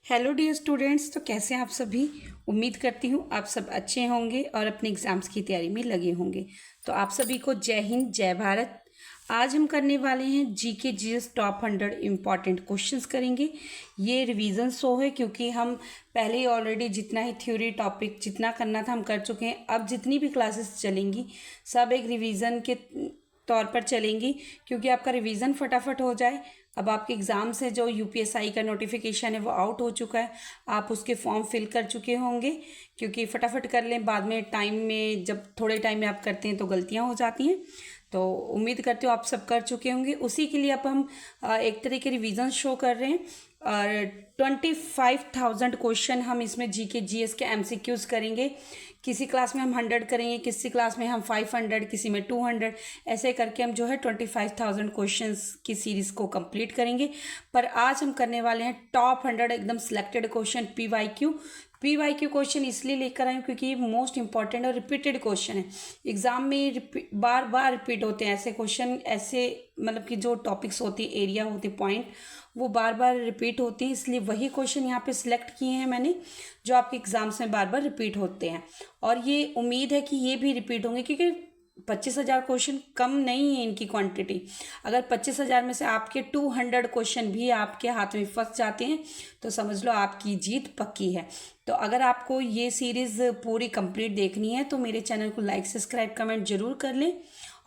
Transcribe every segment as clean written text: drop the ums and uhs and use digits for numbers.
Hello dear students. तो कैसे हैं आप सभी। उम्मीद करती हूँ आप सब अच्छे होंगे और अपने एग्ज़ाम्स की तैयारी में लगे होंगे। तो आप सभी को जय हिंद जय भारत। आज हम करने वाले हैं GK GS top 100 important questions करेंगे। ये रिवीजन शो है क्योंकि हम पहले ही ऑलरेडी जितना ही थ्योरी टॉपिक जितना करना था हम कर चुके हैं। अब जितनी भी क्लासेस चलेंगी सब एक रिवीजन के तौर पर चलेंगी क्योंकि आपका रिवीजन फटाफट हो जाए। अब आपके एग्ज़ाम से जो यूपीएसआई का नोटिफिकेशन है वो आउट हो चुका है, आप उसके फॉर्म फिल कर चुके होंगे क्योंकि फटाफट कर लें, बाद में टाइम में जब थोड़े टाइम में आप करते हैं तो गलतियां हो जाती हैं। तो उम्मीद करते हो आप सब कर चुके होंगे। उसी के लिए अब हम एक तरह के रिवीजन शो कर रहे हैं और 25,000 क्वेश्चन हम इसमें जीके जीएस के एमसीक्यूज करेंगे। किसी क्लास में हम 100 करेंगे, किसी क्लास में हम 500, किसी में 200, ऐसे करके हम जो है 25,000 क्वेश्चंस की सीरीज़ को कंप्लीट करेंगे। पर आज हम करने वाले हैं टॉप 100 एकदम सिलेक्टेड क्वेश्चन पीवाईक्यू क्वेश्चन इसलिए लेकर आए हूँ क्योंकि ये मोस्ट इंपॉर्टेंट और रिपीटेड क्वेश्चन है। एग्जाम में बार बार रिपीट होते हैं ऐसे क्वेश्चन, ऐसे मतलब कि जो टॉपिक्स होती है, एरिया होती है, पॉइंट वो बार बार रिपीट होते हैं, इसलिए वही क्वेश्चन यहाँ पे सिलेक्ट किए हैं मैंने जो आपके एग्जाम्स में बार बार रिपीट होते हैं। और ये उम्मीद है कि ये भी रिपीट होंगे क्योंकि 25,000 क्वेश्चन कम नहीं है इनकी क्वांटिटी। अगर 25,000 में से आपके 200 क्वेश्चन भी आपके हाथ में फंस जाते हैं तो समझ लो आपकी जीत पक्की है। तो अगर आपको ये सीरीज़ पूरी कंप्लीट देखनी है तो मेरे चैनल को लाइक सब्सक्राइब कमेंट जरूर कर लें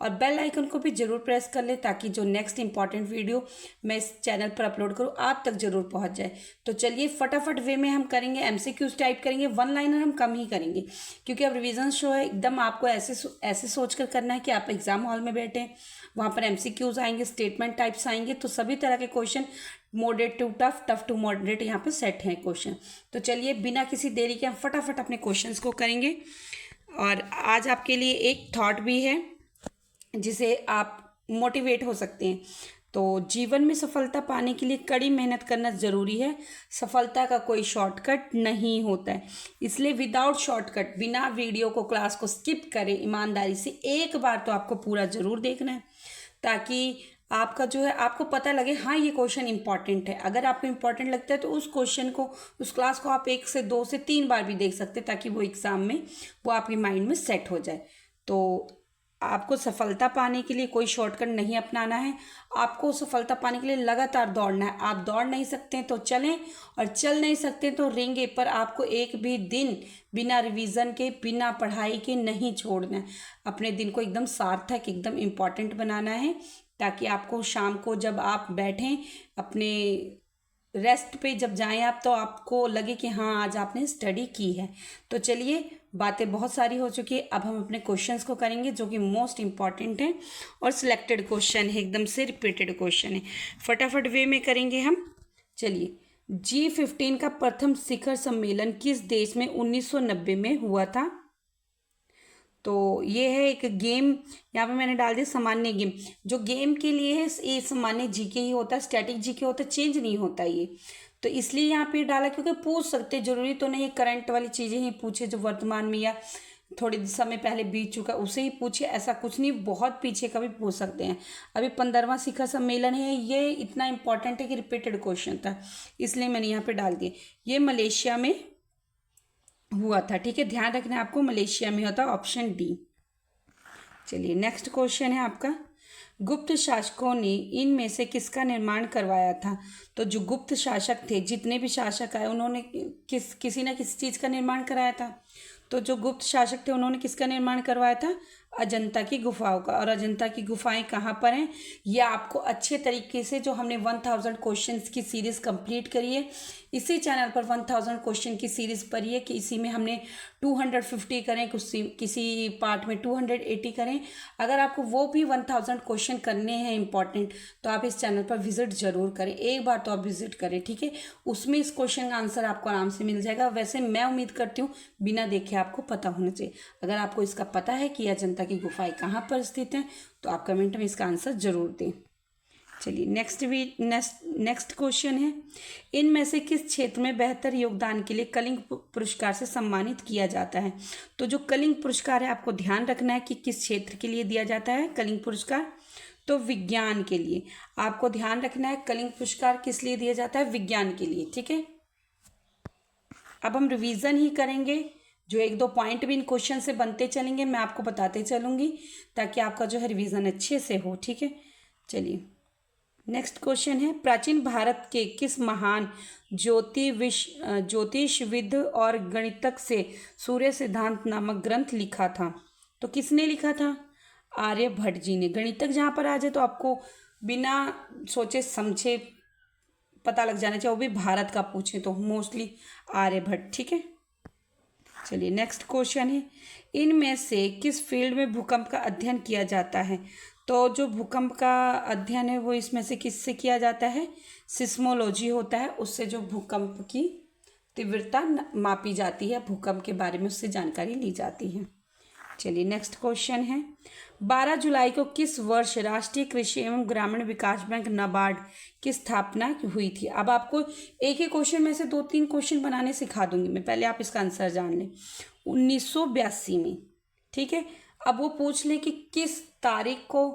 और बेल आइकन को भी जरूर प्रेस कर लें ताकि जो नेक्स्ट इंपॉर्टेंट वीडियो मैं इस चैनल पर अपलोड करूँ आप तक जरूर पहुँच जाए। तो चलिए फटाफट वे में हम करेंगे, एमसीक्यूज टाइप करेंगे, वन लाइनर हम कम ही करेंगे क्योंकि अब रिवीजन शो है। एकदम आपको ऐसे सोच कर करना है कि आप एग्जाम हॉल में बैठे, वहाँ पर एमसीक्यूज आएंगे, स्टेटमेंट टाइप्स आएंगे, तो सभी तरह के question moderate to tough, tough to moderate यहाँ पे सेट हैं क्वेश्चन। तो चलिए बिना किसी देरी के हम फटाफट अपने क्वेश्चंस को करेंगे। और आज आपके लिए एक थॉट भी है जिसे आप मोटिवेट हो सकते हैं। तो जीवन में सफलता पाने के लिए कड़ी मेहनत करना ज़रूरी है। सफलता का कोई शॉर्टकट नहीं होता है, इसलिए विदाउट शॉर्टकट, बिना वीडियो को क्लास को स्किप करें, ईमानदारी से एक बार तो आपको पूरा ज़रूर देखना है ताकि आपका जो है आपको पता लगे हाँ ये क्वेश्चन इंपॉर्टेंट है। अगर आपको इंपॉर्टेंट लगता है तो उस क्वेश्चन को, उस क्लास को आप 1 से 2 से 3 बार भी देख सकते हैं ताकि वो एग्ज़ाम में वो आपके माइंड में सेट हो जाए। तो आपको सफलता पाने के लिए कोई शॉर्टकट नहीं अपनाना है, आपको सफलता पाने के लिए लगातार दौड़ना है। आप दौड़ नहीं सकते हैं तो चलें और चल नहीं सकते तो रेंगे, पर आपको एक भी दिन बिना रिवीजन के, बिना पढ़ाई के नहीं छोड़ना है। अपने दिन को एकदम सार्थक, एकदम इम्पॉर्टेंट बनाना है ताकि आपको शाम को जब आप बैठें अपने रेस्ट पे जब जाएं आप तो आपको लगे कि हाँ आज आपने स्टडी की है। तो चलिए बातें बहुत सारी हो चुकी है, अब हम अपने क्वेश्चंस को करेंगे जो कि मोस्ट इंपॉर्टेंट है और सिलेक्टेड क्वेश्चन है, एकदम से रिपीटेड क्वेश्चन है। फटाफट वे में करेंगे हम। चलिए, G15 का प्रथम शिखर सम्मेलन किस देश में 1990 में हुआ था। तो ये है एक गेम, यहाँ पे मैंने डाल दिया सामान्य गेम। जो गेम के लिए है ये सामान्य जीके ही होता है, स्टैटिक जीके होता है, चेंज नहीं होता ये। तो इसलिए यहाँ पे डाला क्योंकि पूछ सकते, जरूरी तो नहीं करंट वाली चीज़ें ही पूछे जो वर्तमान में या थोड़े समय पहले बीत चुका उसे ही पूछे, ऐसा कुछ नहीं, बहुत पीछे का भी पूछ सकते हैं। अभी 15वां शिखर सम्मेलन है, ये इतना इंपॉर्टेंट है कि रिपीटेड क्वेश्चन था इसलिए मैंने यहाँ पे डाल दिया। ये मलेशिया में हुआ था, ठीक है, ध्यान रखना है आपको, मलेशिया में होता, ऑप्शन डी। चलिए नेक्स्ट क्वेश्चन है आपका, गुप्त शासकों ने इनमें से किसका निर्माण करवाया था। तो जो गुप्त शासक थे, जितने भी शासक आए उन्होंने किसी ना किसी चीज़ का निर्माण कराया था। तो जो गुप्त शासक थे उन्होंने किसका निर्माण करवाया था, अजंता की गुफाओं का। और अजंता की गुफाएं कहाँ पर हैं, यह आपको अच्छे तरीके से, जो हमने 1000 क्वेश्चंस की सीरीज़ कंप्लीट करी है, इसी चैनल पर 1000 क्वेश्चन की सीरीज़ पढ़ी है कि इसी में हमने 250 करें, किसी पार्ट में 280 करें। अगर आपको वो भी 1000 क्वेश्चन करने हैं इंपॉर्टेंट तो आप इस चैनल पर विजिट ज़रूर करें, एक बार तो आप विजिट करें, ठीक है। उसमें इस क्वेश्चन का आंसर आपको आराम से मिल जाएगा। वैसे मैं उम्मीद करती हूँ बिना देखे आपको पता होना चाहिए। अगर आपको इसका पता है कि अजंता की गुफाएं कहाँ पर स्थित हैं तो आप कमेंट में इसका आंसर जरूर दें। चलिए नेक्स्ट क्वेश्चन है, इनमें से किस क्षेत्र में बेहतर योगदान के लिए कलिंग पुरस्कार से सम्मानित किया जाता है। तो जो कलिंग पुरस्कार है आपको ध्यान रखना है कि किस क्षेत्र के लिए दिया जाता है कलिंग पुरस्कार। तो विज्ञान के लिए आपको ध्यान रखना है, कलिंग पुरस्कार किस लिए दिया जाता है, विज्ञान के लिए, ठीक है। अब हम रिवीजन ही करेंगे, जो एक दो पॉइंट भी इन क्वेश्चन से बनते चलेंगे, मैं आपको बताते चलूँगी ताकि आपका जो है रिवीजन अच्छे से हो। ठीक है, चलिए नेक्स्ट क्वेश्चन है, प्राचीन भारत के किस महान ज्योतिषविद और गणितज्ञ से सूर्य सिद्धांत नामक ग्रंथ लिखा था? तो किसने लिखा था? आर्यभट्ट जी ने। गणितज्ञ जहाँ पर आ जाए तो आपको बिना सोचे समझे पता लग जाना चाहिए, वो भी भारत का पूछे तो मोस्टली आर्यभट्ट। ठीक है, चलिए नेक्स्ट क्वेश्चन है, इनमें से किस फील्ड में भूकंप का अध्ययन किया जाता है? तो जो भूकंप का अध्ययन है वो इसमें से किससे किया जाता है? सिस्मोलॉजी होता है, उससे जो भूकंप की तीव्रता मापी जाती है, भूकंप के बारे में उससे जानकारी ली जाती है। चलिए नेक्स्ट क्वेश्चन है, 12 जुलाई को किस वर्ष राष्ट्रीय कृषि एवं ग्रामीण विकास बैंक नाबार्ड की स्थापना हुई थी? अब आपको एक ही क्वेश्चन में से 2-3 क्वेश्चन बनाने सिखा दूंगी मैं, पहले आप इसका आंसर जान लें। 1982 में। ठीक है, अब वो पूछ ले कि किस तारीख को,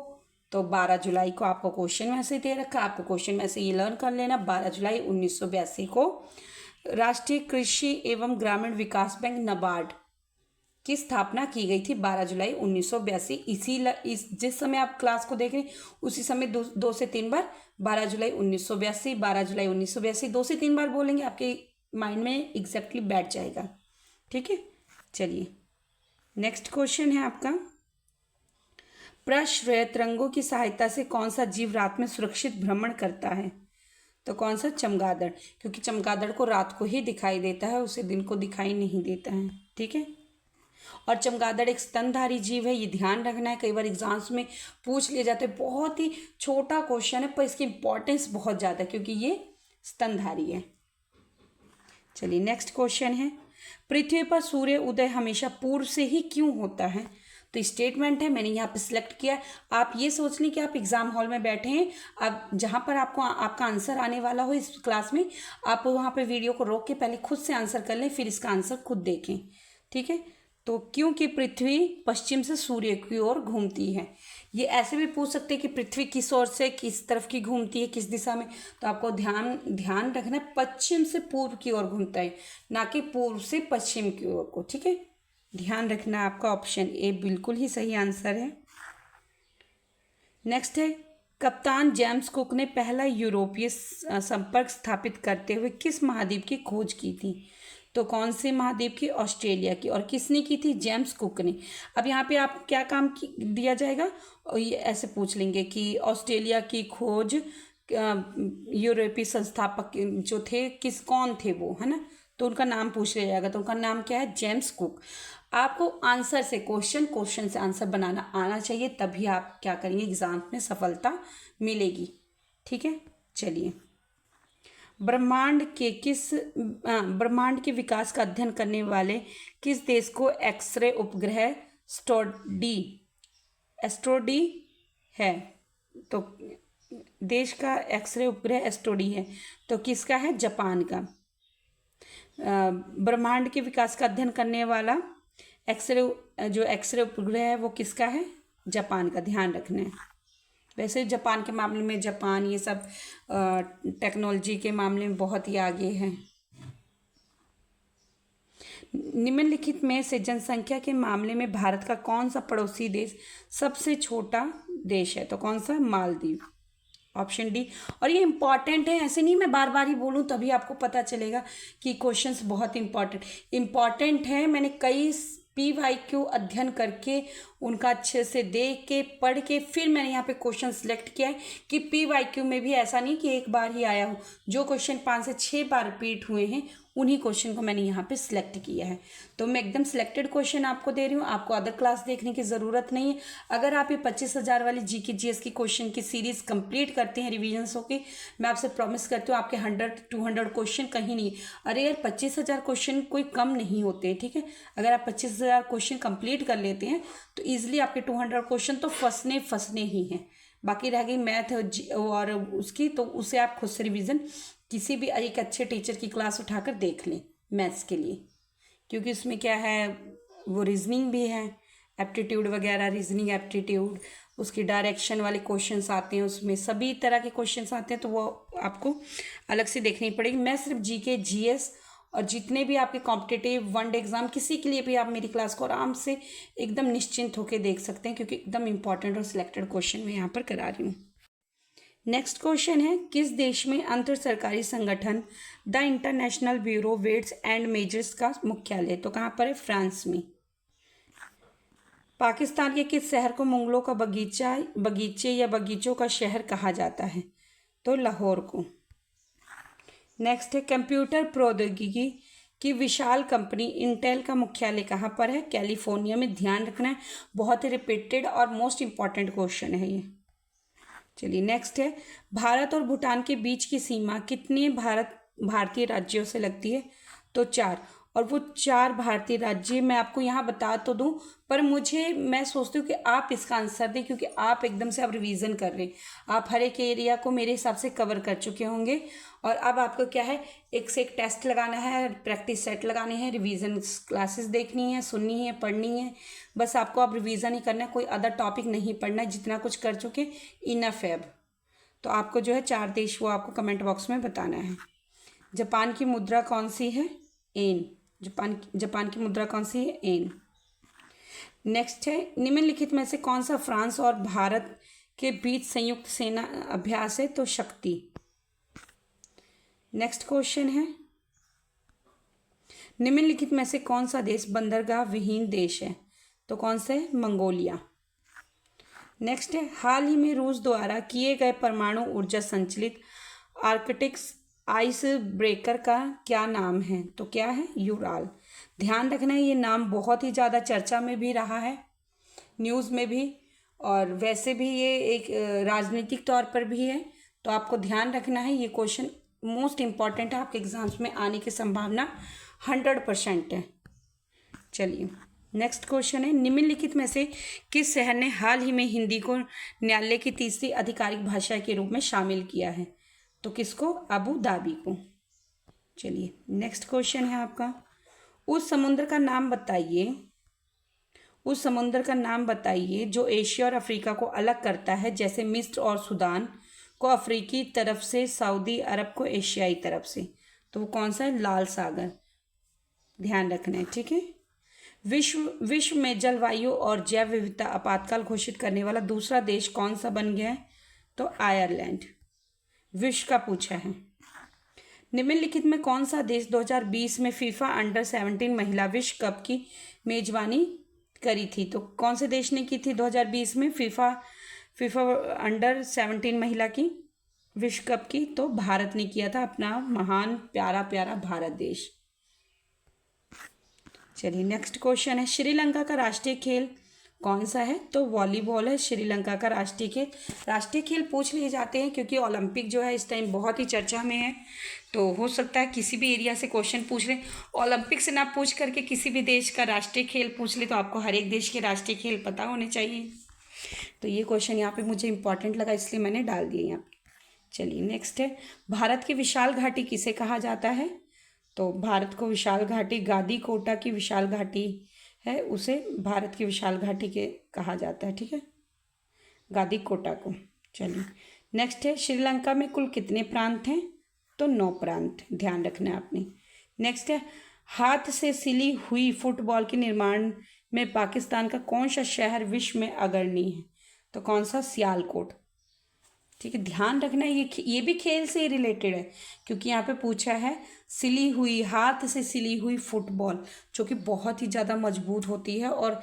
तो 12 जुलाई को आपको क्वेश्चन में से दे रखा, आपको क्वेश्चन में से ये लर्न कर लेना। 12 जुलाई 1982 को राष्ट्रीय कृषि एवं ग्रामीण विकास बैंक नाबार्ड की स्थापना की गई थी। 12 जुलाई 1982। जिस समय आप क्लास को देख रहे हैं उसी समय 2 से 3 बार 12 जुलाई 1982, 12 जुलाई 1982 2 से 3 बार बोलेंगे, आपके माइंड में एग्जैक्टली बैठ जाएगा। ठीक है, चलिए नेक्स्ट क्वेश्चन है आपका, प्रश्रय तरंगों की सहायता से कौन सा जीव रात में सुरक्षित भ्रमण करता है? तो कौन सा? चमगादड़, क्योंकि चमगादड़ को रात को ही दिखाई देता है, उसे दिन को दिखाई नहीं देता है। ठीक है, और चमगादड़ एक स्तनधारी जीव है, ये ध्यान रखना है, कई बार एग्जाम्स में पूछ लिए जाते हैं। बहुत ही छोटा क्वेश्चन है पर इसकी इंपॉर्टेंस बहुत ज़्यादा है क्योंकि ये स्तनधारी है। चलिए नेक्स्ट क्वेश्चन है, पृथ्वी पर सूर्य उदय हमेशा पूर्व से ही क्यों होता है? तो स्टेटमेंट है, मैंने यहाँ पे सिलेक्ट किया। आप ये सोच लें कि आप एग्जाम हॉल में बैठे हैं, अब जहाँ पर आपको आपका आंसर आने वाला हो इस क्लास में, आप वहाँ पे वीडियो को रोक के पहले खुद से आंसर कर लें, फिर इसका आंसर खुद देखें। ठीक है, तो क्योंकि पृथ्वी पश्चिम से सूर्य की ओर घूमती है। ये ऐसे भी पूछ सकते हैं कि पृथ्वी किस ओर से किस तरफ की घूमती है, किस दिशा में, तो आपको ध्यान रखना है पश्चिम से पूर्व की ओर घूमता है, ना कि पूर्व से पश्चिम की ओर को। ठीक है, ध्यान रखना, आपका ऑप्शन ए बिल्कुल ही सही आंसर है। नेक्स्ट है, कप्तान जेम्स कुक ने पहला यूरोपीय संपर्क स्थापित करते हुए किस महाद्वीप की खोज की थी? तो कौन से महाद्वीप की? ऑस्ट्रेलिया की। और किसने की थी? जेम्स कुक ने। अब यहाँ पे आप क्या काम दिया जाएगा, और ये ऐसे पूछ लेंगे कि ऑस्ट्रेलिया की खोज यूरोपीय संस्थापक जो थे कौन थे वो, है ना, तो उनका नाम पूछ लिया जाएगा। तो उनका नाम क्या है? James cook. आपको आंसर से क्वेश्चन से आंसर बनाना आना चाहिए, तभी आप क्या करेंगे, एग्जाम में सफलता मिलेगी। ठीक है, चलिए ब्रह्मांड के विकास का अध्ययन करने वाले किस देश को एक्सरे उपग्रह एस्ट्रोडी है? तो देश का एक्सरे उपग्रह एस्ट्रोडी है, तो किसका है? जापान का। ब्रह्मांड के विकास का अध्ययन करने वाला एक्सरे उपग्रह है वो किसका है? जापान का। ध्यान रखना है। वैसे जापान के मामले में, जापान ये सब टेक्नोलॉजी के मामले में बहुत ही आगे है। निम्नलिखित में से जनसंख्या के मामले में भारत का कौन सा पड़ोसी देश सबसे छोटा देश है? तो कौन सा? मालदीव। Option D. और ये इंपॉर्टेंट है, ऐसे नहीं मैं बार बार ही बोलूँ तभी आपको पता चलेगा कि क्वेश्चंस बहुत इंपॉर्टेंट है। मैंने कई PYQ अध्ययन करके उनका अच्छे से देख के पढ़ के फिर मैंने यहाँ पे क्वेश्चन सिलेक्ट किया है कि PYQ में भी ऐसा नहीं कि एक बार ही आया हो, जो क्वेश्चन 5 से 6 बार रिपीट हुए हैं उन्हीं क्वेश्चन को मैंने यहाँ पे सिलेक्ट किया है। तो मैं एकदम सिलेक्टेड क्वेश्चन आपको दे रही हूँ, आपको अदर क्लास देखने की ज़रूरत नहीं है। अगर आप ये 25,000 वाली GK GS की क्वेश्चन की सीरीज़ कंप्लीट करते हैं रिविजन होके, मैं आपसे प्रॉमिस करती हूँ आपके 100-200 क्वेश्चन कहीं नहीं। अरे यार 25,000 क्वेश्चन कोई कम नहीं होते, ठीक है। अगर आप 25,000 क्वेश्चन कंप्लीट कर लेते हैं तो ईजिली आपके 200 क्वेश्चन तो फंसने ही हैं। बाकी रह गई मैथ और उसकी, तो उसे आप खुद से रिविज़न किसी भी एक अच्छे टीचर की क्लास उठाकर देख लें मैथ्स के लिए, क्योंकि उसमें क्या है, वो रीजनिंग भी है, एप्टीट्यूड वगैरह, रीजनिंग एप्टीट्यूड, उसकी डायरेक्शन वाले क्वेश्चंस आते हैं, उसमें सभी तरह के क्वेश्चंस आते हैं, तो वो आपको अलग से देखनी पड़ेगी। मैं सिर्फ GK GS और जितने भी आपके कॉम्पिटिटिव वनडे एग्जाम किसी के लिए भी आप मेरी क्लास को आराम से एकदम निश्चिंत होकर देख सकते हैं, क्योंकि एकदम इंपॉर्टेंट और सिलेक्टेड क्वेश्चन मैं यहाँ पर करा रही हूँ। नेक्स्ट क्वेश्चन है, किस देश में अंतर सरकारी संगठन the International Bureau weights and measures का मुख्यालय? तो कहाँ पर है? फ्रांस में। पाकिस्तान के किस शहर को मुगलों का बगीचे या बगीचों का शहर कहा जाता है? तो लाहौर को। नेक्स्ट है, कंप्यूटर प्रौद्योगिकी की विशाल कंपनी इंटेल का मुख्यालय कहाँ पर है? कैलिफोर्निया में। ध्यान रखना है, बहुत ही रिपीटेड और मोस्ट इंपॉर्टेंट क्वेश्चन है ये। चलिए नेक्स्ट है, भारत और भूटान के बीच की सीमा कितने भारतीय राज्यों से लगती है? तो 4। और वो 4 भारतीय राज्य मैं आपको यहाँ बता तो दूँ, पर मैं सोचती हूँ कि आप इसका आंसर दें, क्योंकि आप एकदम से अब रिवीजन कर रहे हैं। आप हर एक एरिया को मेरे हिसाब से कवर कर चुके होंगे, और अब आपको क्या है, एक से एक टेस्ट लगाना है, प्रैक्टिस सेट लगाने हैं, रिवीजन क्लासेस देखनी है, सुननी है, पढ़नी है। बस आपको अब रिवीजन ही करना है, कोई अदर टॉपिक नहीं पढ़ना है। जितना कुछ कर चुके इनफ है अब। तो आपको जो है 4 देश वो आपको कमेंट बॉक्स में बताना है। जापान की मुद्रा कौन सी है? एन। जापान की मुद्रा कौन सी है? एन। नेक्स्ट है, निम्नलिखित में से कौन सा फ्रांस और भारत के बीच संयुक्त सेना अभ्यास है? तो शक्ति। नेक्स्ट क्वेश्चन है, निम्नलिखित में से कौन सा देश बंदरगाह विहीन देश है? तो कौन सा है? मंगोलिया। नेक्स्ट है, हाल ही में रूस द्वारा किए गए परमाणु ऊर्जा संचालित आर्कटिक्स आइस ब्रेकर का क्या नाम है? तो क्या है? यूराल। ध्यान रखना है, ये नाम बहुत ही ज़्यादा चर्चा में भी रहा है, न्यूज़ में भी, और वैसे भी ये एक राजनीतिक तौर पर भी है। तो आपको ध्यान रखना है, ये क्वेश्चन मोस्ट इम्पॉर्टेंट है, आपके एग्जाम्स में आने की संभावना 100% है। चलिए नेक्स्ट क्वेश्चन है, निम्नलिखित में से किस शहर ने हाल ही में हिंदी को न्यायालय की तीसरी आधिकारिक भाषा के रूप में शामिल किया है? तो किसको? अबू धाबी को। चलिए नेक्स्ट क्वेश्चन है आपका, उस समुद्र का नाम बताइए जो एशिया और अफ्रीका को अलग करता है, जैसे मिस्र और सूडान को अफ्रीकी तरफ से, सऊदी अरब को एशियाई तरफ से। तो वो कौन सा है? लाल सागर। ध्यान रखना है, ठीक है। विश्व में जलवायु और जैव विविधता आपातकाल घोषित करने वाला दूसरा देश कौन सा बन गया है? तो आयरलैंड। विश्व का पूछा है। निम्नलिखित में कौन सा देश 2020 में फीफा अंडर 17 महिला विश्व कप की मेजबानी करी थी? तो कौन से देश ने की थी 2020 में फीफा अंडर 17 महिला की विश्व कप की? तो भारत ने किया था, अपना महान प्यारा प्यारा भारत देश। चलिए नेक्स्ट क्वेश्चन है, श्रीलंका का राष्ट्रीय खेल कौन सा है? तो वॉलीबॉल है श्रीलंका का राष्ट्रीय खेल। राष्ट्रीय खेल पूछ लिए जाते हैं क्योंकि ओलंपिक जो है इस टाइम बहुत ही चर्चा में है, तो हो सकता है किसी भी एरिया से क्वेश्चन पूछ ले, ओलंपिक से ना पूछ करके किसी भी देश का राष्ट्रीय खेल पूछ ले, तो आपको हर एक देश के राष्ट्रीय खेल पता होने चाहिए। तो ये क्वेश्चन यहाँ पे मुझे इंपॉर्टेंट लगा, इसलिए मैंने डाल दिया यहाँ पे। चलिए नेक्स्ट है, भारत की विशाल घाटी किसे कहा जाता है? तो भारत को विशाल घाटी, गादी कोटा की विशाल घाटी है, उसे भारत की विशाल घाटी के कहा जाता है, ठीक है, गादी कोटा को। चलिए नेक्स्ट है, श्रीलंका में कुल कितने प्रांत हैं? तो 9 प्रांत, ध्यान रखना है आपने। नेक्स्ट है, हाथ से सिली हुई फुटबॉल के निर्माण में पाकिस्तान का कौन सा शहर विश्व में अग्रणी है? तो कौन सा? सियालकोट। ठीक है, ध्यान रखना है, ये भी खेल से ही रिलेटेड है, क्योंकि यहाँ पे पूछा है सिली हुई, हाथ से सिली हुई फुटबॉल, जो कि बहुत ही ज़्यादा मजबूत होती है और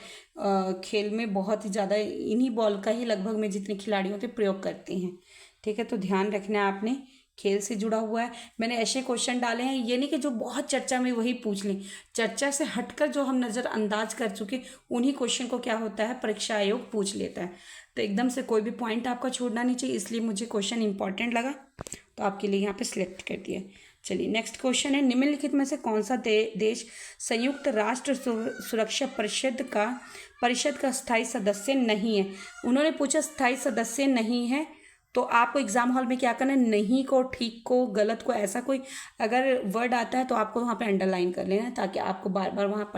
खेल में बहुत ही ज़्यादा इन्हीं बॉल का ही लगभग में जितने खिलाड़ी होते हैं प्रयोग करते हैं। ठीक है, तो ध्यान रखना है आपने, खेल से जुड़ा हुआ है। मैंने ऐसे क्वेश्चन डाले हैं, ये नहीं कि जो बहुत चर्चा में वही पूछ लें, चर्चा से हटकर जो हम नज़रअंदाज कर चुके उन्हीं क्वेश्चन को क्या होता है, परीक्षा आयोग पूछ लेता है। तो एकदम से कोई भी पॉइंट आपका छूटना नहीं चाहिए, इसलिए मुझे क्वेश्चन इंपॉर्टेंट लगा तो आपके लिए यहाँ पे सिलेक्ट कर दिया। चलिए नेक्स्ट क्वेश्चन है, निम्नलिखित में से कौन सा देश संयुक्त राष्ट्र सुरक्षा परिषद का स्थायी सदस्य नहीं है? उन्होंने पूछा स्थायी सदस्य नहीं है, तो आपको एग्जाम हॉल में क्या करना है, नहीं को, ठीक को, गलत को, ऐसा कोई अगर वर्ड आता है तो आपको वहाँ पे अंडरलाइन कर लेना है, ताकि आपको बार बार वहाँ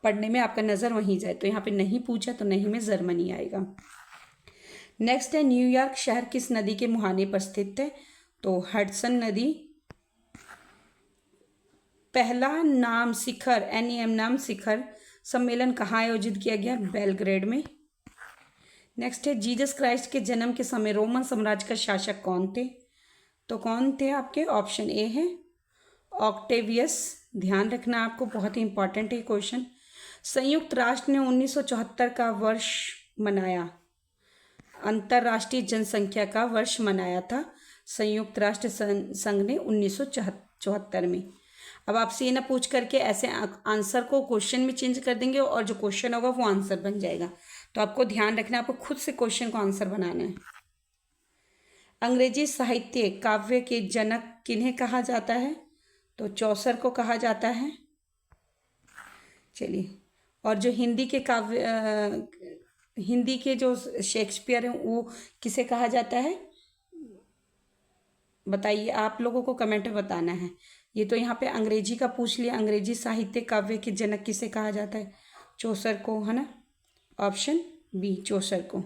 पढ़ने में आपका नज़र वहीं जाए। तो यहाँ पे नहीं पूछा तो नहीं में जर्मनी आएगा। नेक्स्ट है, न्यूयॉर्क शहर किस नदी के मुहाने पर स्थित है? तो हडसन नदी पहला नाम शिखर NEM नाम शिखर सम्मेलन कहाँ आयोजित किया गया? बेलग्रेड में। नेक्स्ट है जीसस क्राइस्ट के जन्म के समय रोमन साम्राज्य का शासक कौन थे? तो कौन थे आपके? ऑप्शन ए है ऑक्टेवियस। ध्यान रखना आपको, बहुत ही इंपॉर्टेंट है क्वेश्चन। संयुक्त राष्ट्र ने 1974 का वर्ष मनाया, अंतर्राष्ट्रीय जनसंख्या का वर्ष मनाया था संयुक्त राष्ट्र संघ ने 1974 में। अब आपसे ये ना पूछ करके ऐसे आंसर को क्वेश्चन में चेंज कर देंगे और जो क्वेश्चन होगा वो आंसर बन जाएगा। तो आपको ध्यान रखना, आपको खुद से क्वेश्चन को आंसर बनाना है। अंग्रेजी साहित्य काव्य के जनक किन्हें कहा जाता है? तो चौसर को कहा जाता है। चलिए, और जो हिंदी के जो शेक्सपियर हैं वो किसे कहा जाता है? बताइए, आप लोगों को कमेंट में बताना है। ये तो यहाँ पे अंग्रेजी का पूछ लिया, अंग्रेजी साहित्य काव्य के जनक किसे कहा जाता है? चौसर को, है ना, ऑप्शन बी चौसर को।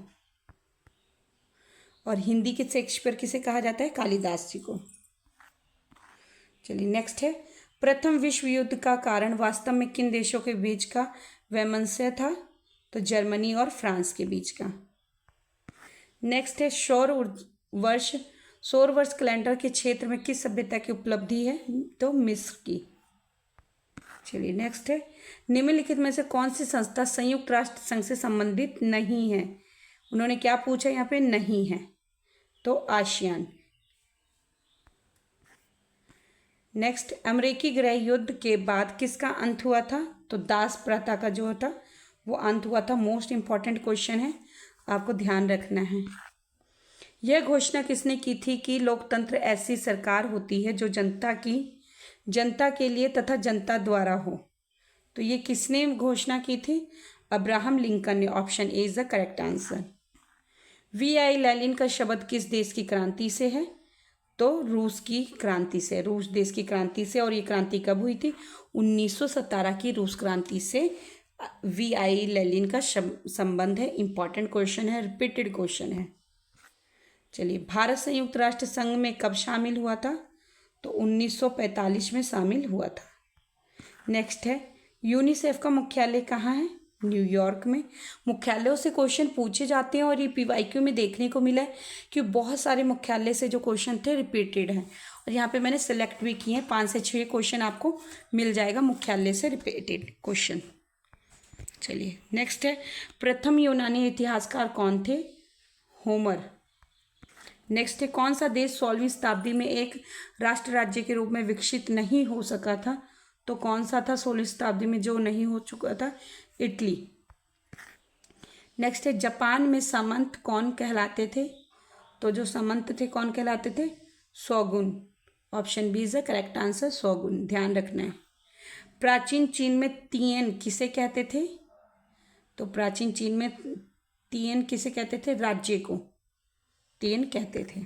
और हिंदी के शेक्सपियर किसे कहा जाता है? कालिदास जी को। चलिए नेक्स्ट है, प्रथम विश्व युद्ध का कारण वास्तव में किन देशों के बीच का वैमनस्य था? तो जर्मनी और फ्रांस के बीच का। नेक्स्ट है, सौर वर्ष कैलेंडर के क्षेत्र में किस सभ्यता की उपलब्धि है? तो मिस्र की। चलिए नेक्स्ट है, निम्नलिखित में से कौन सी संस्था संयुक्त राष्ट्र संघ से संबंधित नहीं है? उन्होंने क्या पूछा यहाँ पे? नहीं है, तो आसियान। नेक्स्ट, अमेरिकी गृह युद्ध के बाद किसका अंत हुआ था? तो दास प्रथा का जो था वो अंत हुआ था। मोस्ट इंपॉर्टेंट क्वेश्चन है, आपको ध्यान रखना है। यह घोषणा किसने की थी कि लोकतंत्र ऐसी सरकार होती है जो जनता के लिए तथा जनता द्वारा हो? तो ये किसने घोषणा की थी? अब्राहम लिंकन ने। Option A is the correct answer. VI Lenin का शब्द किस देश की क्रांति से है? तो रूस की क्रांति से, रूस देश की क्रांति से। और ये क्रांति कब हुई थी? 1917 की रूस क्रांति से VI लेनिन का संबंध है। इंपॉर्टेंट क्वेश्चन है, रिपीटेड क्वेश्चन है। चलिए, भारत संयुक्त राष्ट्र संघ में कब शामिल हुआ था? तो 1945 में शामिल हुआ था। नेक्स्ट है, यूनिसेफ का मुख्यालय कहाँ है? न्यूयॉर्क में। मुख्यालयों से क्वेश्चन पूछे जाते हैं और ये PYQ में देखने को मिला है कि बहुत सारे मुख्यालय से जो क्वेश्चन थे रिपीटेड हैं, और यहाँ पे मैंने सेलेक्ट भी किए हैं। 5 से 6 क्वेश्चन आपको मिल जाएगा मुख्यालय से रिपीटेड क्वेश्चन। चलिए नेक्स्ट है, प्रथम यूनानी इतिहासकार कौन थे? होमर। नेक्स्ट है, कौन सा देश 16वीं शताब्दी में एक राष्ट्र राज्य के रूप में विकसित नहीं हो सका था? तो कौन सा था 16वीं शताब्दी में जो नहीं हो चुका था? इटली। नेक्स्ट है, जापान में सामंत कौन कहलाते थे? तो जो सामंत थे कौन कहलाते थे? Shogun. Option B is the correct answer, shogun. ध्यान रखना है। प्राचीन चीन में तिएन किसे कहते थे? तो प्राचीन चीन में तिएन किसे कहते थे? राज्य को तिएन कहते थे।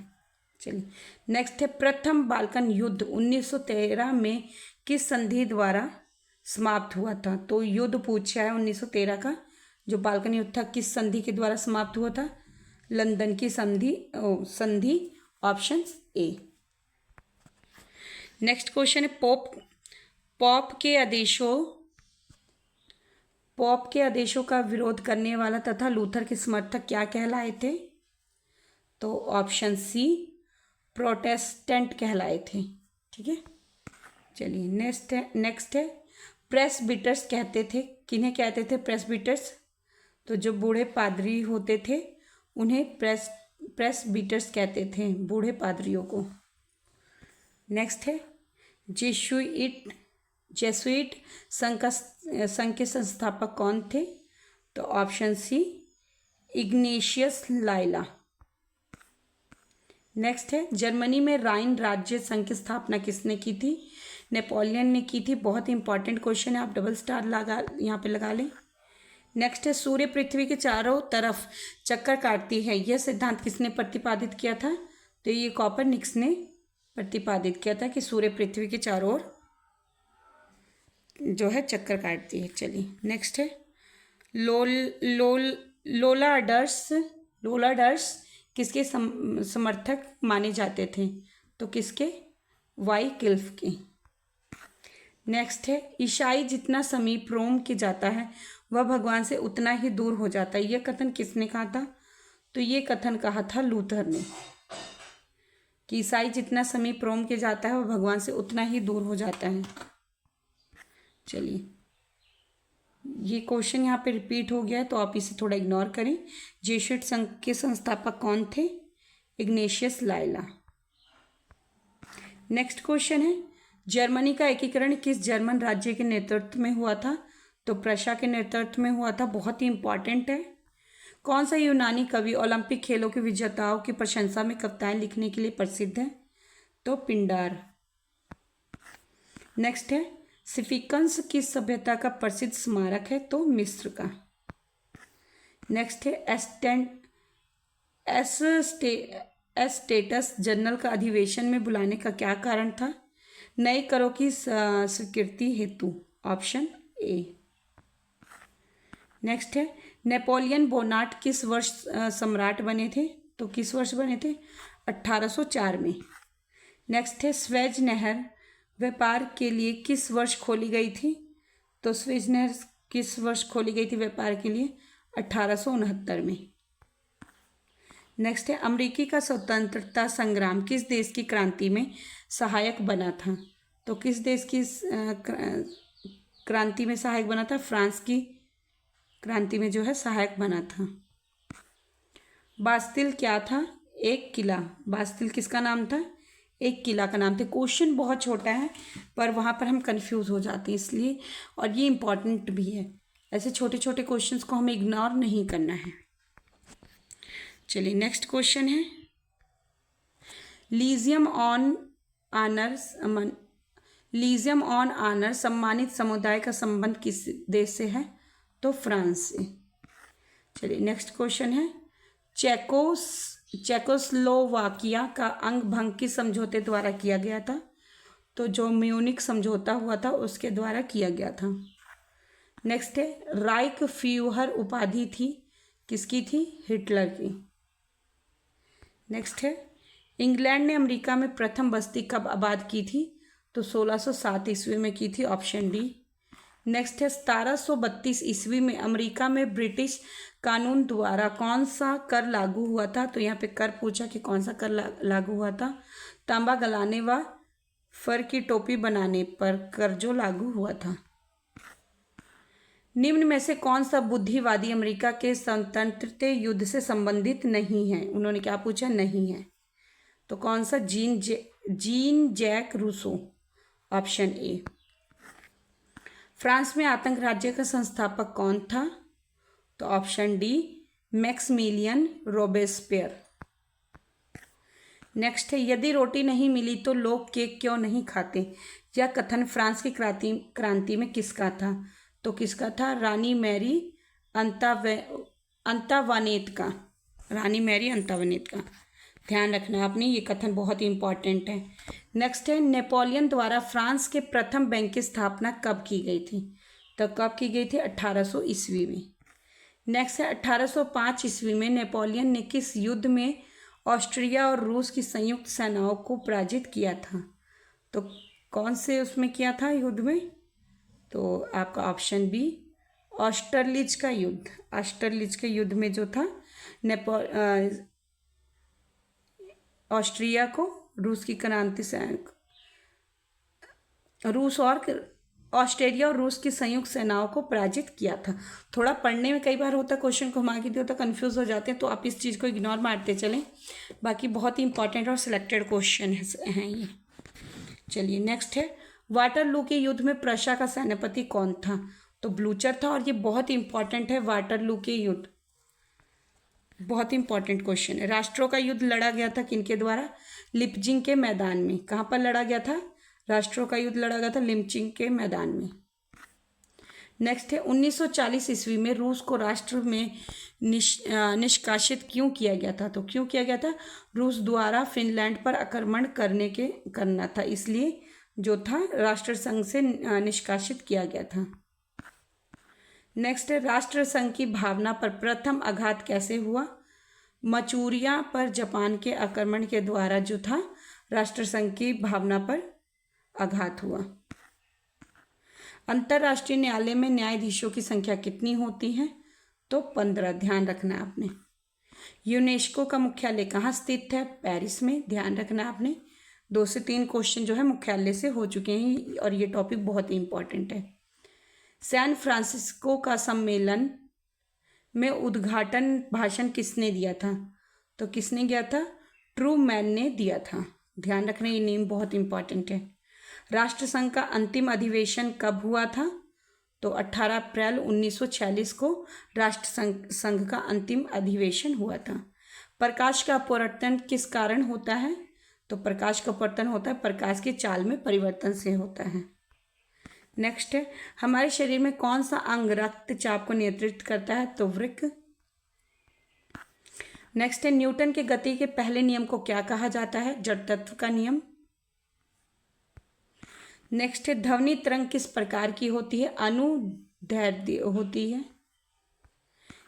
चलिए नेक्स्ट है, प्रथम बाल्कन युद्ध 1913 में किस संधि द्वारा समाप्त हुआ था? तो युद्ध पूछा है 1913 का, जो बाल्कन युद्ध था किस संधि के द्वारा समाप्त हुआ था? लंदन की संधि। Option A. नेक्स्ट क्वेश्चन है, पॉप के आदेशों का विरोध करने वाला तथा लूथर के समर्थक क्या कहलाए थे? तो ऑप्शन सी प्रोटेस्टेंट कहलाए थे। ठीक है, चलिए नेक्स्ट है, प्रेसबिटर्स कहते थे, किन्हें कहते थे प्रेसबिटर्स? तो जो बूढ़े पादरी होते थे उन्हें प्रेसबिटर्स कहते थे, बूढ़े पादरियों को। नेक्स्ट है, जेसुइट संघ के संस्थापक कौन थे? तो option C Ignatius Loyola. Next है, जर्मनी में राइन राज्य संघ की स्थापना किसने की थी? नेपोलियन ने की थी। बहुत इंपॉर्टेंट क्वेश्चन है, आप डबल स्टार यहाँ पे लगा लें। नेक्स्ट है, सूर्य पृथ्वी के चारों तरफ चक्कर काटती है, यह सिद्धांत किसने प्रतिपादित किया था? तो ये कॉपरनिकस ने प्रतिपादित किया था कि सूर्य पृथ्वी के चारों ओर जो है चक्कर काटती है। चलिए नेक्स्ट है, लोलाडर्स किसके समर्थक माने जाते थे? तो किसके? वाई किल्फ के। नेक्स्ट है ईसाई जितना समीप रोम के जाता है वह भगवान से उतना ही दूर हो जाता है। यह कथन किसने कहा था? तो ये कथन कहा था लूथर ने कि ईसाई जितना समीप रोम के जाता है वह भगवान से उतना ही दूर हो जाता है। चलिए, ये क्वेश्चन यहाँ पे रिपीट हो गया है तो आप इसे थोड़ा इग्नोर करें। जेसुइट संघ के संस्थापक कौन थे? इग्नेशियस लायला। नेक्स्ट क्वेश्चन है जर्मनी का एकीकरण किस जर्मन राज्य के नेतृत्व में हुआ था? तो प्रशा के नेतृत्व में हुआ था। बहुत ही इंपॉर्टेंट है। कौन सा यूनानी कवि ओलंपिक खेलों के विजेताओं की प्रशंसा में कविताएं लिखने के लिए प्रसिद्ध है? तो पिंडार। नेक्स्ट है सिफिकंस किस सभ्यता का प्रसिद्ध स्मारक है? तो मिस्र का। नेक्स्ट है एस्टेटस जनरल का अधिवेशन में बुलाने का क्या कारण था? नए करों की स्वीकृति हेतु। Option A. नेक्स्ट है नेपोलियन बोनार्ट किस वर्ष सम्राट बने थे? तो किस वर्ष बने थे? 1804 में। नेक्स्ट है स्वेज नहर व्यापार के लिए किस वर्ष खोली गई थी? तो स्वेज नहर किस वर्ष खोली गई थी व्यापार के लिए? 1869 में। नेक्स्ट है अमेरिकी का स्वतंत्रता संग्राम किस देश की क्रांति में सहायक बना था? तो किस देश की क्रांति में सहायक बना था? फ्रांस की क्रांति में जो है सहायक बना था। बास्तिल क्या था? एक किला। बास्तिल किसका नाम था? एक किला का नाम था। क्वेश्चन बहुत छोटा है पर वहाँ पर हम कंफ्यूज हो जाते हैं इसलिए, और ये इम्पॉर्टेंट भी है। ऐसे छोटे छोटे क्वेश्चंस को हमें इग्नोर नहीं करना है। चलिए नेक्स्ट क्वेश्चन है लीजियम ऑन ऑनर सम्मानित समुदाय का संबंध किस देश से है? तो फ्रांस से। चलिए नेक्स्ट क्वेश्चन है चेकोस्लोवाकिया का अंग भंग किस समझौते द्वारा किया गया था? तो जो म्यूनिक समझौता हुआ था उसके द्वारा किया गया था। नेक्स्ट है राइक फ्यूहर उपाधि थी किसकी थी? हिटलर की। नेक्स्ट है इंग्लैंड ने अमेरिका में प्रथम बस्ती कब आबाद की थी? तो 1607 ईस्वी में की थी। Option D. नेक्स्ट है 1732 ईस्वी में अमेरिका में ब्रिटिश कानून द्वारा कौन सा कर लागू हुआ था? तो यहाँ पे कर पूछा कि कौन सा कर लागू हुआ था? तांबा गलाने व फर की टोपी बनाने पर कर जो लागू हुआ था। निम्न में से कौन सा बुद्धिवादी अमेरिका के स्वतंत्रता युद्ध से संबंधित नहीं है? उन्होंने क्या पूछा? नहीं है। तो कौन सा? Jean Jacques Rousseau. Option A. France में आतंक राज्य का संस्थापक कौन था? तो option D Maximilien Robespierre. Next है यदि रोटी नहीं मिली तो लोग केक क्यों नहीं खाते? यह कथन फ्रांस की क्रांति में किसका था? तो किसका था? रानी मैरी अंतावानेत का। रानी मैरी अंतावानेत का। ध्यान रखना आपने, ये कथन बहुत ही इंपॉर्टेंट है। नेक्स्ट है नेपोलियन द्वारा फ्रांस के प्रथम बैंक की स्थापना कब की गई थी? तो कब की गई थी? 1800 ईस्वी में। नेक्स्ट है 1805 ईस्वी में नेपोलियन ने किस युद्ध में ऑस्ट्रिया और रूस की संयुक्त सेनाओं को पराजित किया था? तो कौन से उसमें किया था युद्ध में? तो आपका ऑप्शन बी ऑस्टरलिच का युद्ध। ऑस्टरलिच के युद्ध में जो था ऑस्ट्रिया को रूस की क्रांति से ऑस्ट्रेलिया और रूस की संयुक्त सेनाओं को पराजित किया था। थोड़ा पढ़ने में कई बार होता है क्वेश्चन को घुमा के दिया तो कंफ्यूज हो जाते हैं, तो आप इस चीज़ को इग्नोर मारते चलें। बाकी बहुत ही इंपॉर्टेंट और सिलेक्टेड क्वेश्चन हैं ये। चलिए नेक्स्ट है वाटरलू के युद्ध में प्रशा का सेनापति कौन था? तो ब्लूचर था। और ये बहुत ही इंपॉर्टेंट है वाटरलू के युद्ध, बहुत इंपॉर्टेंट क्वेश्चन है। राष्ट्रों का युद्ध लड़ा गया था किनके द्वारा? लिपजिंग के मैदान में। कहाँ पर लड़ा गया था? राष्ट्रों का युद्ध लड़ा गया था लिपजिंग के मैदान में। नेक्स्ट है 1940 ईस्वी में रूस को राष्ट्र में निष्कासित क्यों किया गया था? तो क्यों किया गया था? रूस द्वारा फिनलैंड पर आक्रमण करना था, इसलिए जो था राष्ट्र संघ से निष्कासित किया गया था। नेक्स्ट है राष्ट्र संघ की भावना पर प्रथम आघात कैसे हुआ? मचूरिया पर जापान के आक्रमण के द्वारा जो था राष्ट्र संघ की भावना पर आघात हुआ। अंतर्राष्ट्रीय न्यायालय में न्यायाधीशों की संख्या कितनी होती है? तो 15, ध्यान रखना आपने। यूनेस्को का मुख्यालय कहाँ स्थित है? पेरिस में, ध्यान रखना आपने। 2 से 3 क्वेश्चन जो है मुख्यालय से हो चुके हैं और ये टॉपिक बहुत ही इंपॉर्टेंट है। सैन फ्रांसिस्को का सम्मेलन में उद्घाटन भाषण किसने दिया था? तो किसने दिया था? ट्रूमैन ने दिया था, ध्यान रखना, ये नेम बहुत इंपॉर्टेंट है। राष्ट्रसंघ का अंतिम अधिवेशन कब हुआ था? तो 18 अप्रैल 1946 को राष्ट्रसंघ का अंतिम अधिवेशन हुआ था। प्रकाश का अपवर्तन किस कारण होता है? तो प्रकाश का अपवर्तन होता है प्रकाश की चाल में परिवर्तन से होता है। नेक्स्ट है, हमारे शरीर में कौन सा अंग रक्तचाप को नियंत्रित करता है? तो वृक्क। नेक्स्ट है, न्यूटन के गति के पहले नियम को क्या कहा जाता है? जड़ तत्व का नियम। नेक्स्ट है, ध्वनि तरंग किस प्रकार की होती है? अनुदैर्ध्य होती है।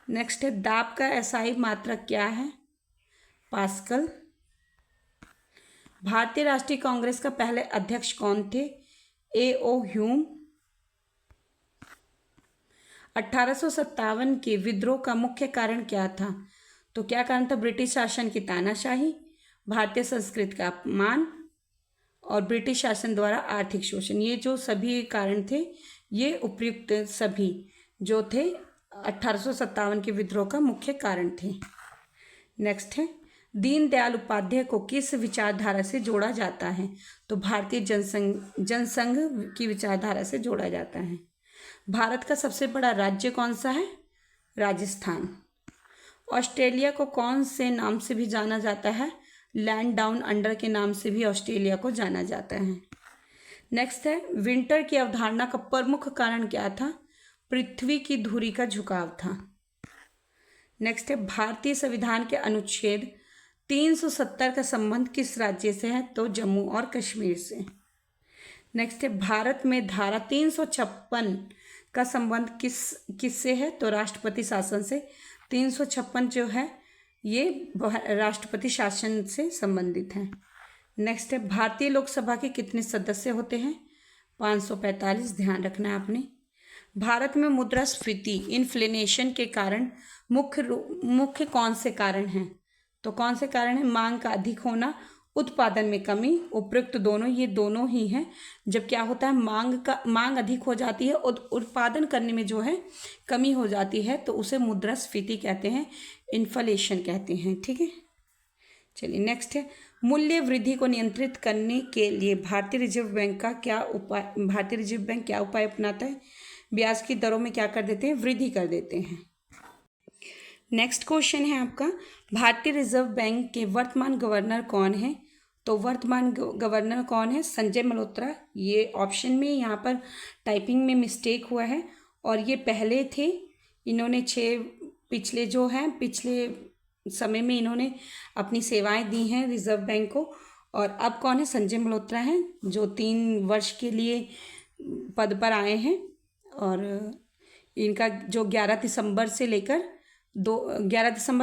नेक्स्ट है, दाब का एसआई मात्रक क्या है? पास्कल। भारतीय राष्ट्रीय कांग्रेस का पहले अध्यक्ष कौन थे? A.O. ह्यूम। 1857 के विद्रोह का मुख्य कारण क्या था? तो क्या कारण था? ब्रिटिश शासन की तानाशाही, भारतीय संस्कृति का अपमान और ब्रिटिश शासन द्वारा आर्थिक शोषण। ये जो सभी कारण थे, ये उपयुक्त सभी जो थे 1857 के विद्रोह का मुख्य कारण थे। नेक्स्ट है, दीनदयाल उपाध्याय को किस विचारधारा से जोड़ा जाता है? तो भारतीय जनसंघ की विचारधारा से जोड़ा जाता है। भारत का सबसे बड़ा राज्य कौन सा है? राजस्थान। ऑस्ट्रेलिया को कौन से नाम से भी जाना जाता है? लैंड डाउन अंडर के नाम से भी ऑस्ट्रेलिया को जाना जाता है। नेक्स्ट है, विंटर की अवधारणा का प्रमुख कारण क्या था? पृथ्वी की धुरी का झुकाव था। नेक्स्ट है, भारतीय संविधान के अनुच्छेद 370 का संबंध किस राज्य से है? तो जम्मू और कश्मीर से। नेक्स्ट है, भारत में धारा 356 का संबंध किससे है? तो राष्ट्रपति शासन से। 356 जो है ये राष्ट्रपति शासन से संबंधित है। नेक्स्ट है, भारतीय लोकसभा के कितने सदस्य होते हैं? 545, ध्यान रखना आपने। भारत में मुद्रास्फीति इन्फ्लेशन के कारण मुख्य कौन से कारण हैं? तो कौन से कारण है? मांग का अधिक होना, उत्पादन में कमी, उपयुक्त दोनों, ये दोनों ही हैं। जब क्या होता है, मांग अधिक हो जाती है और उत्पादन करने में जो है कमी हो जाती है, तो उसे मुद्रास्फीति कहते हैं, इन्फ्लेशन कहते हैं। ठीक है, चलिए नेक्स्ट है, मूल्य वृद्धि को नियंत्रित करने के लिए भारतीय रिजर्व बैंक क्या उपाय अपनाता है? ब्याज की दरों में क्या कर देते हैं? वृद्धि कर देते हैं। नेक्स्ट क्वेश्चन है आपका, भारतीय रिजर्व बैंक के वर्तमान गवर्नर कौन है? तो वर्तमान गवर्नर कौन है? संजय मल्होत्रा। ये ऑप्शन में यहाँ पर टाइपिंग में मिस्टेक हुआ है और ये पहले थे। इन्होंने पिछले समय में इन्होंने अपनी सेवाएं दी हैं रिजर्व बैंक को। और अब कौन है? संजय मल्होत्रा हैं, जो 3 वर्ष के लिए पद पर आए हैं। और इनका जो 11 दिसंबर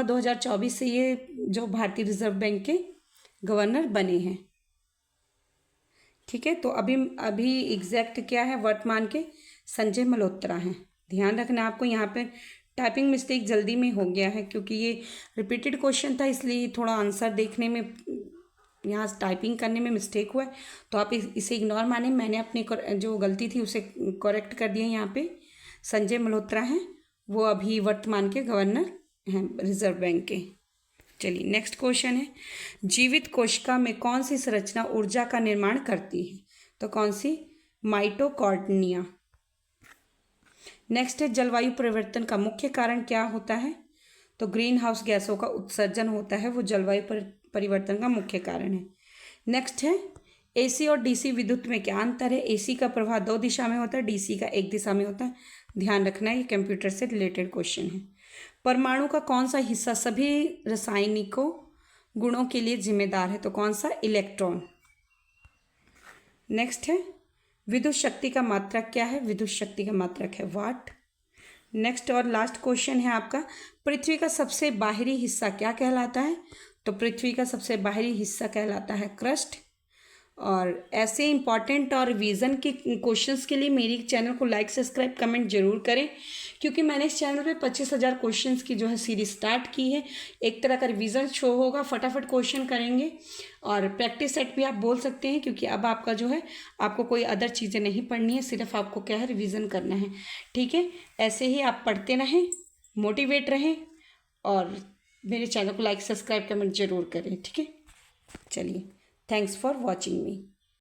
2024 से ये जो भारतीय रिजर्व बैंक के गवर्नर बने हैं। ठीक है, तो अभी एग्जैक्ट क्या है? वर्तमान के संजय मल्होत्रा हैं। ध्यान रखना आपको, यहाँ पे टाइपिंग मिस्टेक जल्दी में हो गया है क्योंकि ये रिपीटेड क्वेश्चन था, इसलिए थोड़ा आंसर देखने में यहाँ टाइपिंग करने में मिस्टेक हुआ है। तो आप इसे इग्नोर माने, मैंने अपनी जो गलती थी उसे करेक्ट कर दिया। यहाँ पे संजय मल्होत्रा हैं, वो अभी वर्तमान के गवर्नर हैं रिजर्व बैंक के। चलिए नेक्स्ट क्वेश्चन है, जीवित कोशिका में कौन सी संरचना ऊर्जा का निर्माण करती है? तो कौन सी? माइटोकॉन्ड्रिया। नेक्स्ट है, जलवायु परिवर्तन का मुख्य कारण क्या होता है? तो ग्रीन हाउस गैसों का उत्सर्जन होता है, वो जलवायु परिवर्तन का मुख्य कारण है। नेक्स्ट है, एसी और डीसी विद्युत में क्या अंतर है? एसी का प्रवाह 2 दिशा में होता है, डीसी का 1 दिशा में होता है। ध्यान रखना, ये कंप्यूटर से रिलेटेड क्वेश्चन है। परमाणु का कौन सा हिस्सा सभी रासायनिकों गुणों के लिए जिम्मेदार है? तो कौन सा? इलेक्ट्रॉन। नेक्स्ट है, विद्युत शक्ति का मात्रक क्या है? विद्युत शक्ति का मात्रक है वाट। नेक्स्ट और लास्ट क्वेश्चन है आपका, पृथ्वी का सबसे बाहरी हिस्सा क्या कहलाता है? तो पृथ्वी का सबसे बाहरी हिस्सा कहलाता है क्रस्ट। और ऐसे इंपॉर्टेंट और रिवीजन के क्वेश्चंस के लिए मेरी चैनल को लाइक सब्सक्राइब कमेंट जरूर करें, क्योंकि मैंने इस चैनल पे 25,000 क्वेश्चंस की जो है सीरीज स्टार्ट की है। एक तरह का रिवीजन शो होगा, फटाफट क्वेश्चन करेंगे और प्रैक्टिस सेट भी आप बोल सकते हैं, क्योंकि अब आपका जो है आपको कोई अदर चीज़ें नहीं पढ़नी है, सिर्फ आपको क्या है रिविज़न करना है। ठीक है, ऐसे ही आप पढ़ते रहें, मोटिवेट रहें और मेरे चैनल को लाइक सब्सक्राइब कमेंट जरूर करें। ठीक है, चलिए, थैंक्स फॉर वॉचिंग मी।